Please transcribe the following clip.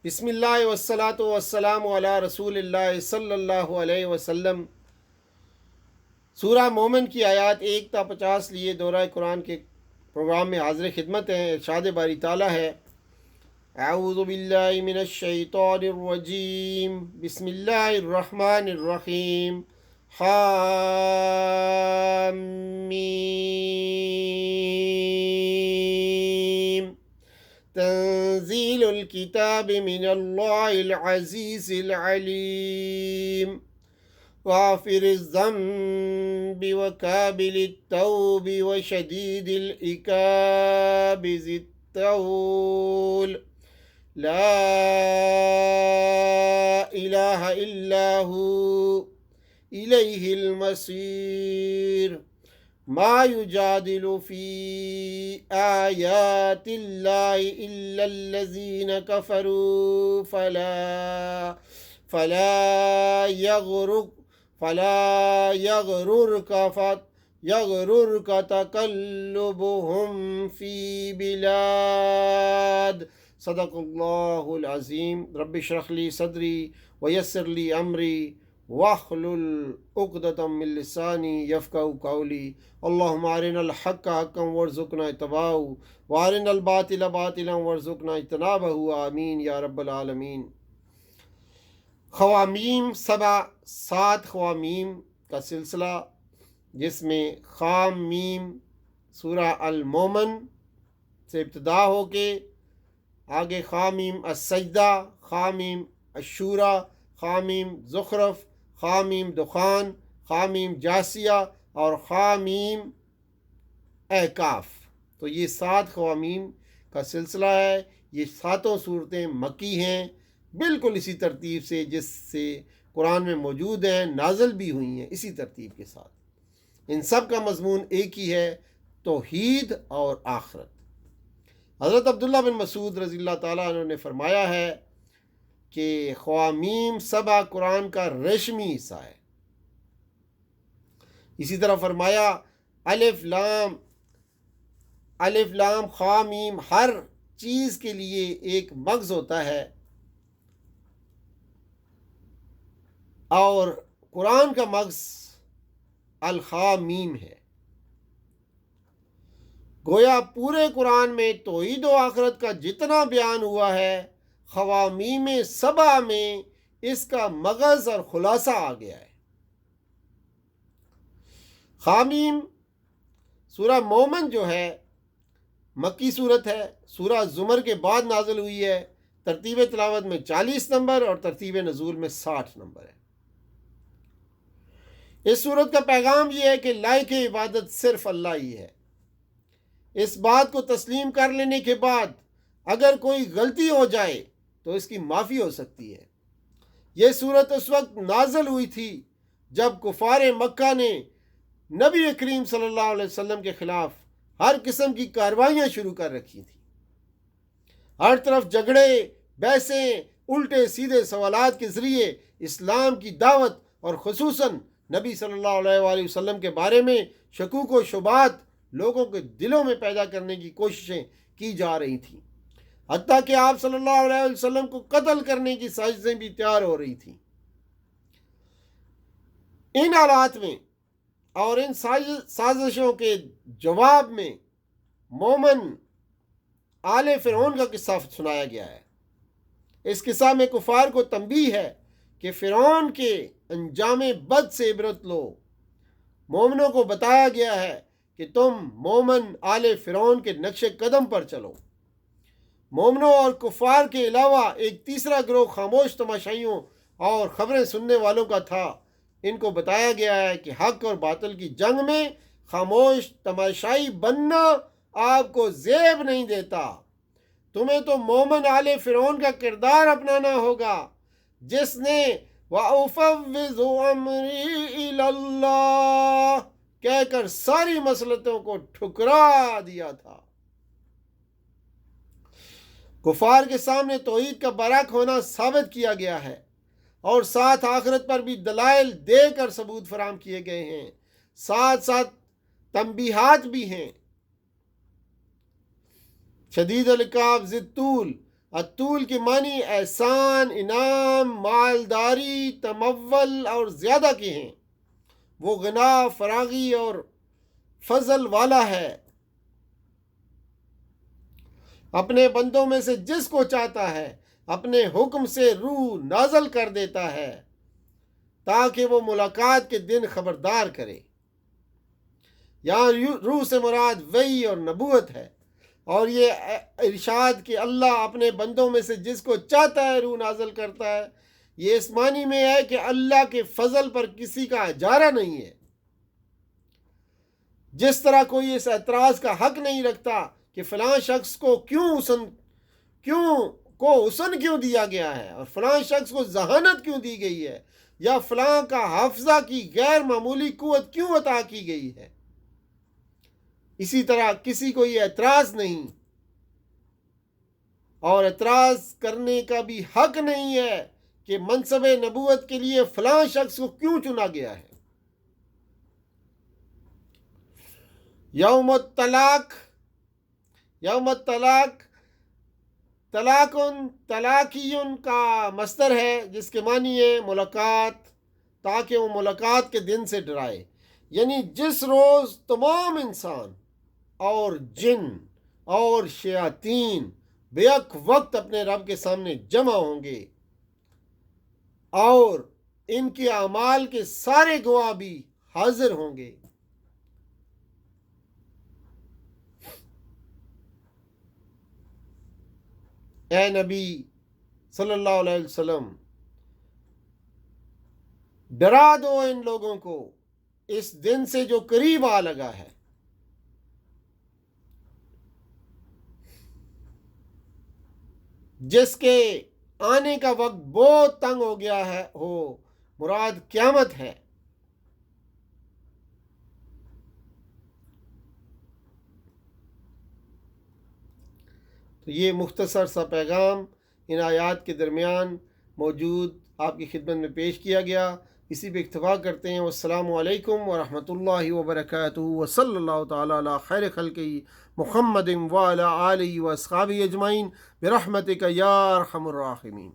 بسم اللہ والصلاۃ والسلام علی رسول اللہ صلی اللہ علیہ وسلم۔ سورہ مومن کی آیات 1 تا 50 لیے دورہ قرآن کے پروگرام میں حاضر خدمت ہیں۔ ارشاد باری تعالیٰ ہے، اعوذ باللہ من الشیطان الرجیم، بسم اللہ الرحمن الرحیم، حامیم تنزیل الکتاب من اللہ العزیز العلیم غافر الذنب وقابل التوب وشدید العقاب ذی الطول لا الہ الا هو الیہ المصیر ما یجادل فی آیات اللہ الا الذین کفروا فلا یغررک تقلبهم فی بلاد۔ صدق اللہ العظیم۔ رب اشرح لی صدری ویسر لی امری واحلل عقدۃ من لسانی یفقہوا قولی۔ اللہم ارنا الحق حقا وارزقنا اتباعہ وارنا الباطل باطلا وارزقنا اجتنابہ، آمین یا رب العالمین۔ خوامیم سبع، 7 خوامیم کا سلسلہ، جس میں خام میم سورہ المومن سے ابتدا ہو کے آگے خامیم السجدہ، خامیم الشورى، خامیم زخرف، خامیم دخان، خامیم جاسیہ اور خامیم احقاف۔ تو یہ 7 خوامیم کا سلسلہ ہے۔ یہ 7 صورتیں مکی ہیں، بالکل اسی ترتیب سے جس سے قرآن میں موجود ہیں، نازل بھی ہوئی ہیں اسی ترتیب کے ساتھ۔ ان سب کا مضمون ایک ہی ہے، توحید اور آخرت۔ حضرت عبداللہ بن مسعود رضی اللہ تعالیٰ عنہ نے فرمایا ہے کہ خوامیم سبع قرآن کا ریشمی حصہ ہے۔ اسی طرح فرمایا الف لام خوامیم، ہر چیز کے لیے ایک مغز ہوتا ہے، اور قرآن کا مغز الخامیم ہے۔ گویا پورے قرآن میں توحید و آخرت کا جتنا بیان ہوا ہے، خوامیم سبع میں اس کا مغز اور خلاصہ آ گیا ہے۔ خامیم سورہ مومن جو ہے مکی صورت ہے، سورہ زمر کے بعد نازل ہوئی ہے، ترتیب تلاوت میں 40 نمبر اور ترتیب نزول میں 60 نمبر ہے۔ اس صورت کا پیغام یہ ہے کہ لائق عبادت صرف اللہ ہی ہے۔ اس بات کو تسلیم کر لینے کے بعد اگر کوئی غلطی ہو جائے تو اس کی معافی ہو سکتی ہے۔ یہ صورت اس وقت نازل ہوئی تھی جب کفار مکہ نے نبی کریم صلی اللہ علیہ وسلم کے خلاف ہر قسم کی کاروائیاں شروع کر رکھی تھیں۔ ہر طرف جھگڑے، بحثیں، الٹے سیدھے سوالات کے ذریعے اسلام کی دعوت اور خصوصاً نبی صلی اللہ علیہ وآلہ وسلم کے بارے میں شکوک و شبہات لوگوں کے دلوں میں پیدا کرنے کی کوششیں کی جا رہی تھیں، حتیٰ کہ آپ صلی اللہ علیہ وسلم کو قتل کرنے کی سازشیں بھی تیار ہو رہی تھیں۔ ان حالات میں اور ان سازشوں کے جواب میں مومن آل فرعون کا قصہ سنایا گیا ہے۔ اس قصہ میں کفار کو تنبیہ ہے کہ فرعون کے انجام بد سے عبرت لو۔ مومنوں کو بتایا گیا ہے کہ تم مومن آل فرعون کے نقش قدم پر چلو۔ مومنوں اور کفار کے علاوہ ایک تیسرا گروہ خاموش تماشائیوں اور خبریں سننے والوں کا تھا۔ ان کو بتایا گیا ہے کہ حق اور باطل کی جنگ میں خاموش تماشائی بننا آپ کو زیب نہیں دیتا۔ تمہیں تو مومن آل فرعون کا کردار اپنانا ہوگا، جس نے وَأُفَوِّضُ أَمْرِي إِلَى اللَّهِ کہہ کر ساری مصلحتوں کو ٹھکرا دیا تھا۔ کفار کے سامنے توحید کا برحق ہونا ثابت کیا گیا ہے، اور ساتھ آخرت پر بھی دلائل دے کر ثبوت فراہم کیے گئے ہیں، ساتھ ساتھ تنبیہات بھی ہیں۔ شدید العقاب ذی الطول، الطول کے معنی احسان، انعام، مالداری، تمول اور زیادہ کے ہیں۔ وہ غنا، فراغی اور فضل والا ہے، اپنے بندوں میں سے جس کو چاہتا ہے اپنے حکم سے روح نازل کر دیتا ہے تاکہ وہ ملاقات کے دن خبردار کرے۔ یہاں روح سے مراد وحی اور نبوت ہے، اور یہ ارشاد کہ اللہ اپنے بندوں میں سے جس کو چاہتا ہے روح نازل کرتا ہے، یہ اس معنی میں ہے کہ اللہ کے فضل پر کسی کا اجارہ نہیں ہے۔ جس طرح کوئی اس اعتراض کا حق نہیں رکھتا کہ فلاں شخص کو حسن کیوں دیا گیا ہے، اور فلاں شخص کو ذہانت کیوں دی گئی ہے، یا فلاں کا حافظہ کی غیر معمولی قوت کیوں عطا کی گئی ہے، اسی طرح کسی کو یہ اعتراض نہیں اور اعتراض کرنے کا بھی حق نہیں ہے کہ منصب نبوت کے لیے فلاں شخص کو کیوں چنا گیا ہے۔ یوم الطلاق طلاقیون کا مصدر ہے جس کے معنی ہے ملاقات، تاکہ وہ ملاقات کے دن سے ڈرائے، یعنی جس روز تمام انسان اور جن اور شیاطین بیک وقت اپنے رب کے سامنے جمع ہوں گے، اور ان کے اعمال کے سارے گواہ بھی حاضر ہوں گے۔ اے نبی صلی اللہ علیہ وسلم، ڈرا دو ان لوگوں کو اس دن سے جو قریب آ لگا ہے۔ جس کے آنے کا وقت بہت تنگ ہو گیا ہے، مراد قیامت ہے۔ تو یہ مختصر سا پیغام ان آیات کے درمیان موجود آپ کی خدمت میں پیش کیا گیا، اسی پہ اکتفا کرتے ہیں۔ والسلام علیکم ورحمۃ اللہ وبرکاتہ، وصلی اللہ تعالی علی خیر خلقہ محمد وعلی آلہ واصحابہ اجمعین برحمتک یا ارحم الراحمین۔